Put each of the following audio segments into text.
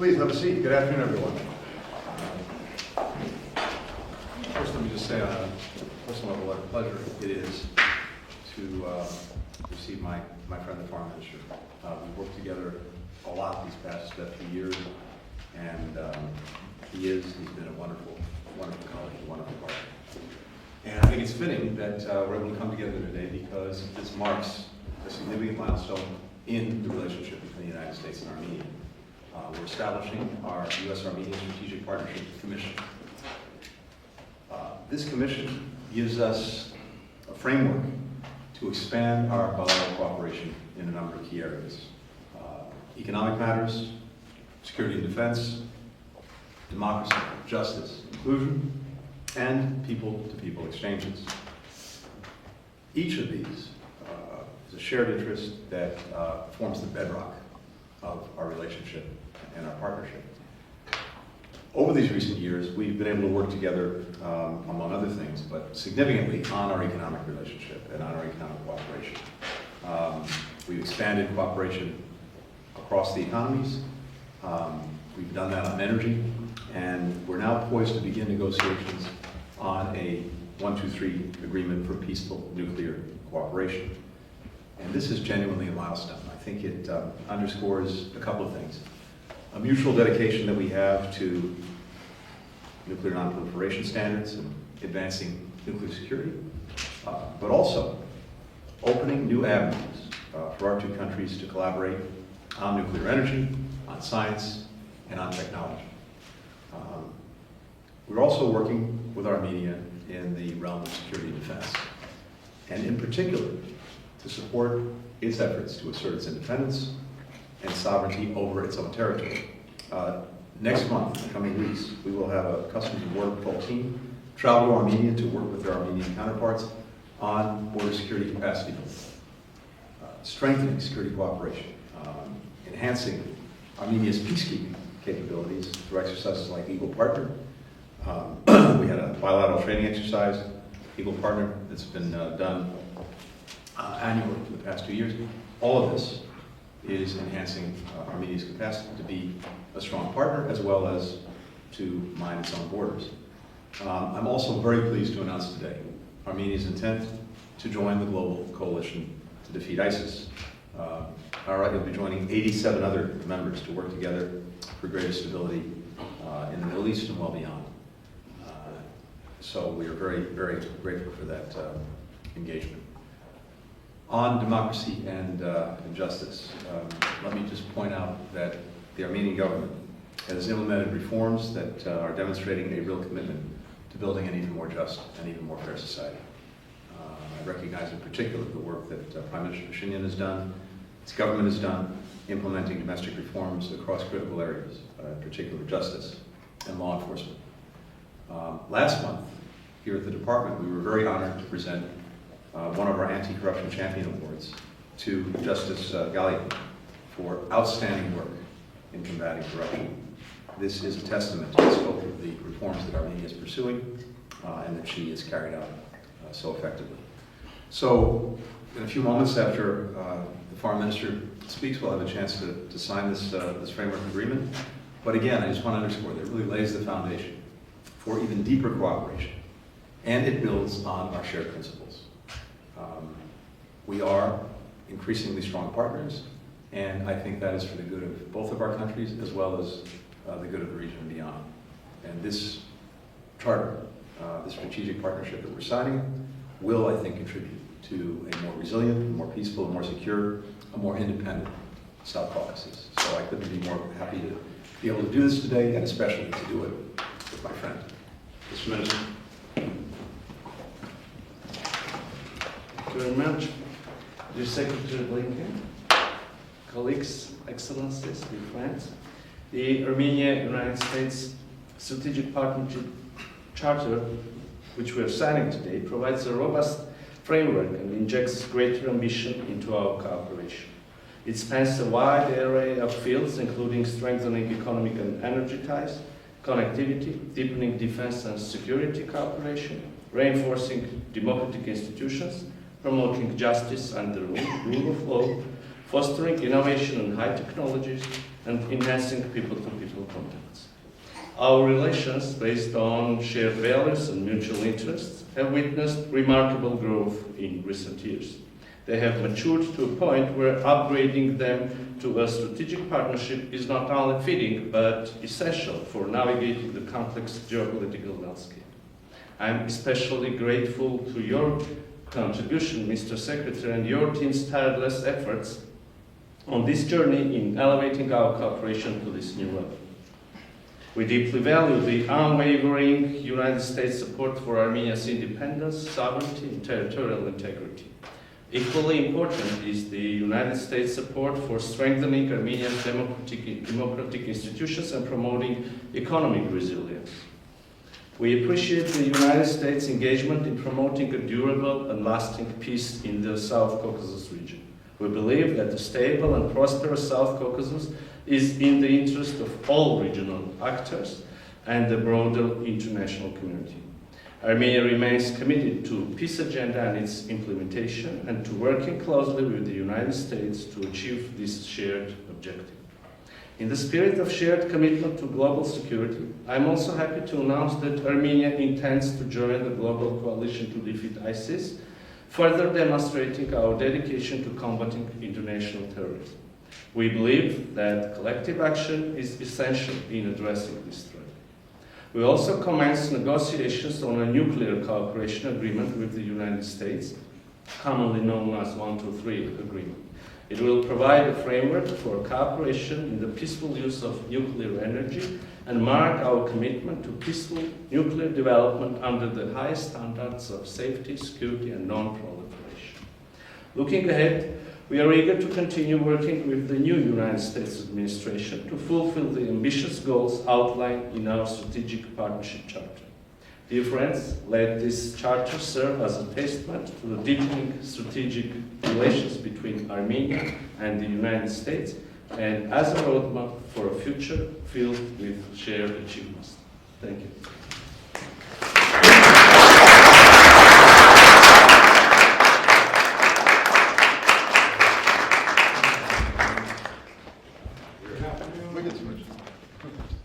Please have a seat. Good afternoon, everyone. First, let me just say on a personal level what a pleasure it is to receive my friend, the Foreign Minister. We've worked together a lot these past few years, and he's been a wonderful colleague, a wonderful partner. And I think it's fitting that we're able to come together today because this marks a significant milestone in the relationship between the United States and Armenia. We're establishing our US-Armenia Strategic Partnership Commission. This commission gives us a framework to expand our bilateral cooperation in a number of key areas. Economic matters, security and defense, democracy, justice, inclusion, and people-to-people exchanges. Each of these is a shared interest that forms the bedrock of our relationship and our partnership. Over these recent years, we've been able to work together, among other things, but significantly on our economic relationship and on our economic cooperation. We've expanded cooperation across the economies. We've done that on energy, and we're now poised to begin negotiations on a 1-2-3 agreement for peaceful nuclear cooperation. And this is genuinely a milestone. I think it underscores a couple of things. A mutual dedication that we have to nuclear non-proliferation standards and advancing nuclear security, but also opening new avenues for our two countries to collaborate on nuclear energy, on science, and on technology. We're also working with Armenia in the realm of security and defense, and in particular, to support its efforts to assert its independence and sovereignty over its own territory. Next month, in the coming weeks, we will have a Customs and Border Patrol team travel to Armenia to work with their Armenian counterparts on border security capacity building, strengthening security cooperation, enhancing Armenia's peacekeeping capabilities through exercises like Eagle Partner. We had a bilateral training exercise, Eagle Partner, that's been done annually for the past 2 years. All of this is enhancing Armenia's capacity to be a strong partner as well as to mind its own borders. I'm also very pleased to announce today Armenia's intent to join the global coalition to defeat ISIS. We'll be joining 87 other members to work together for greater stability in the Middle East and well beyond. So we are very, very grateful for that engagement. On democracy and justice, let me just point out that the Armenian government has implemented reforms that are demonstrating a real commitment to building an even more just and even more fair society. I recognize in particular the work that Prime Minister Pashinyan has done, its government has done, implementing domestic reforms across critical areas, in particular justice and law enforcement. Last month, here at the department, we were very honored to present one of our Anti-Corruption Champion Awards to Justice Gallian for outstanding work in combating corruption. This is a testament to the scope of the reforms that Armenia is pursuing and that she has carried out so effectively. So, in a few moments after the Foreign Minister speaks, we'll have a chance to sign this framework agreement. But again, I just want to underscore that it really lays the foundation for even deeper cooperation, and it builds on our shared principles. We are increasingly strong partners, and I think that is for the good of both of our countries as well as the good of the region and beyond. And this charter, the strategic partnership that we're signing, will, I think, contribute to a more resilient, a more peaceful, a more secure, a more independent South Caucasus. So I couldn't be more happy to be able to do this today, and especially to do it with my friend, Mr. Minister. Thank you very much. Dear Secretary Blinken, colleagues, excellencies, dear friends, the Armenia-United States Strategic Partnership Charter, which we are signing today, provides a robust framework and injects greater ambition into our cooperation. It spans a wide array of fields, including strengthening economic and energy ties, connectivity, deepening defense and security cooperation, reinforcing democratic institutions, promoting justice and the rule of law, fostering innovation and high technologies, and enhancing people-to-people contacts. Our relations, based on shared values and mutual interests, have witnessed remarkable growth in recent years. They have matured to a point where upgrading them to a strategic partnership is not only fitting, but essential for navigating the complex geopolitical landscape. I'm especially grateful to your contribution, Mr. Secretary, and your team's tireless efforts on this journey in elevating our cooperation to this new level. We deeply value the unwavering United States support for Armenia's independence, sovereignty, and territorial integrity. Equally important is the United States support for strengthening Armenia's democratic institutions and promoting economic resilience. We appreciate the United States' engagement in promoting a durable and lasting peace in the South Caucasus region. We believe that a stable and prosperous South Caucasus is in the interest of all regional actors and the broader international community. Armenia remains committed to the peace agenda and its implementation, and to working closely with the United States to achieve this shared objective. In the spirit of shared commitment to global security, I am also happy to announce that Armenia intends to join the global coalition to defeat ISIS, further demonstrating our dedication to combating international terrorism. We believe that collective action is essential in addressing this threat. We also commenced negotiations on a nuclear cooperation agreement with the United States, commonly known as 123 agreement. It will provide a framework for cooperation in the peaceful use of nuclear energy and mark our commitment to peaceful nuclear development under the highest standards of safety, security, and non-proliferation. Looking ahead, we are eager to continue working with the new United States administration to fulfill the ambitious goals outlined in our Strategic Partnership Charter. Dear friends, let this charter serve as a testament to the deepening strategic relations between Armenia and the United States, and as a roadmap for a future filled with shared achievements. Thank you.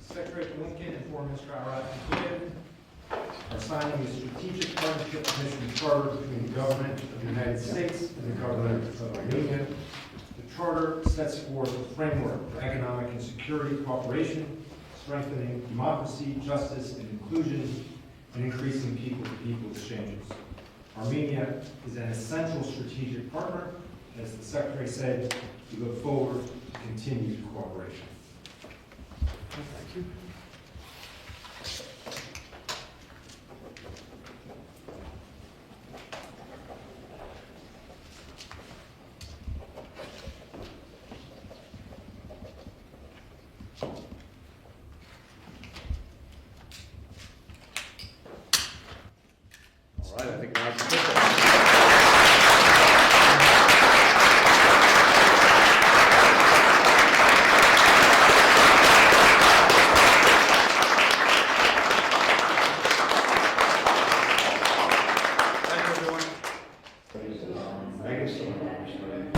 Secretary Blinken informed Mr. Arad are signing a strategic partnership commission charter between the government of the United States and the government of Armenia. The charter sets forth a framework for economic and security cooperation, strengthening democracy, justice, and inclusion, and increasing people-to-people exchanges. Armenia is an essential strategic partner. As the Secretary said, we look forward to continued cooperation. Thank you. All right, I think now it's official.